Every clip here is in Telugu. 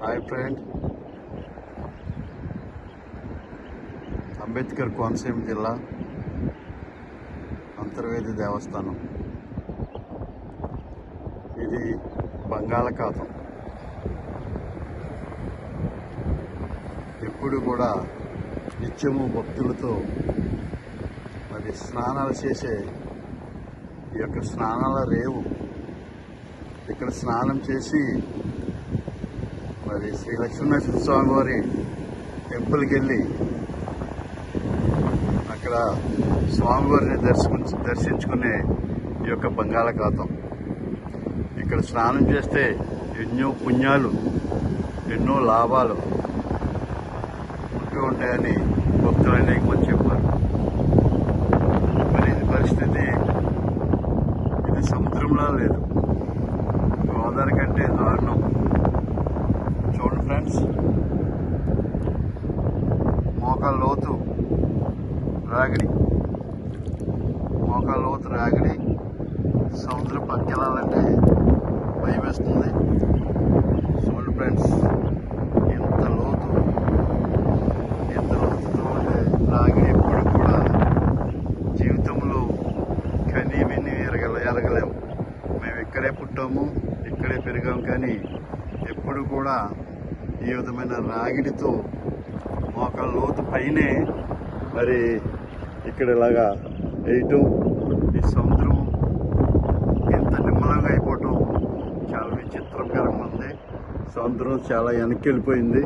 హాయ్ ఫ్రెండ్, అంబేద్కర్ కోనసీమ జిల్లా అంతర్వేది దేవస్థానం. ఇది బంగాళాఖాతం. ఎప్పుడు కూడా నిత్యము భక్తులతో మరి స్నానాలు చేసే ఈ యొక్క స్నానాల రేవు. ఇక్కడ స్నానం చేసి మరి శ్రీ లక్ష్మీనరసింహ స్వామి వారి టెంపుల్కి వెళ్ళి అక్కడ స్వామివారిని దర్శించుకునే ఈ యొక్క బంగాళాఖాతం. ఇక్కడ స్నానం చేస్తే ఎన్నో పుణ్యాలు, ఎన్నో లాభాలు ఉంటూ ఉంటాయని భక్తులు అనేక మంది చెప్పారు. మరి ఇది పరిస్థితి, ఇది సముద్రంలో లేదు, గోదావరి కంటే దారుణం. చూడండి ఫ్రెండ్స్, మోకాళ్ళ లోతు రాగిడి సముద్రం పక్కెళ్ళాలంటే భయం వేస్తుంది. చూడండి ఫ్రెండ్స్, ఎంత లోతుతో ఉండే రాగిడి ఎప్పుడు కూడా జీవితంలో కనీ విని ఎరగలేము. మేము ఇక్కడే పుట్టాము, ఇక్కడే పెరిగాము, కానీ ఎప్పుడు కూడా ఈ విధమైన రాగిడితో మోకాళ్ళ లోతు పైనే మరి ఇక్కడ ఇలాగా వేయటం, ఈ సముద్రం ఎంత నిమ్మలంగా అయిపోవటం చాలా విచిత్రకరంగా ఉంది. సముద్రం చాలా వెనక్కి వెళ్ళిపోయింది.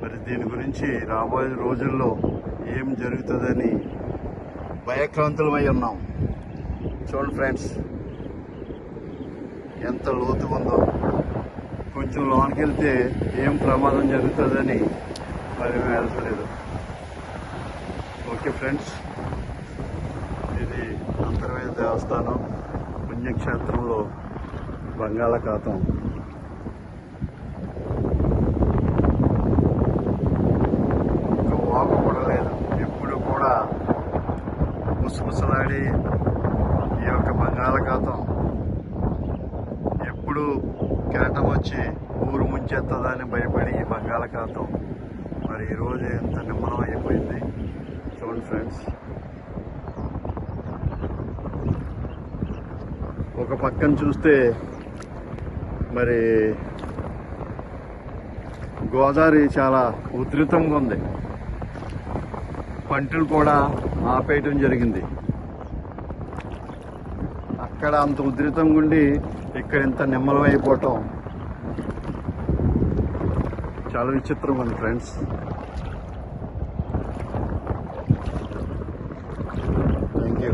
మరి దీని గురించి రాబోయే రోజుల్లో ఏం జరుగుతుందని భయక్రాంతులమై ఉన్నాం. చూడండి ఫ్రెండ్స్, ఎంత లోతు ఉందో. కొంచెం లోనికి వెళ్తే ఏం ప్రమాదం జరుగుతుందని మరి మేము వెళ్తలేదు. ఓకే ఫ్రెండ్స్, ఇది అంతర్వేది దేవస్థానం పుణ్యక్షేత్రంలో బంగాళాఖాతం. ఒక వాకు కూడా లేదు, ఎప్పుడు కూడా ముసముసలాడి ఈ యొక్క బంగాళాఖాతం ఎప్పుడు కేటం వచ్చి ఊరు ముంచెత్తదని భయపడి ఈ బంగాళాఖాతం మరి ఈరోజు ఎంత నిమ్మలం అయిపోయింది. చూడండి ఫ్రెండ్స్, ఒక పక్కన చూస్తే మరి గోదావరి చాలా ఉధృతంగా ఉంది. పంటలు కూడా ఆపేయటం జరిగింది. అక్కడ అంత ఉధృతంగా ఉండి ఇక్కడ ఇంత నిమ్మలం అయిపోవటం చాలా విచిత్రంగా ఉంది ఫ్రెండ్స్. Thank you.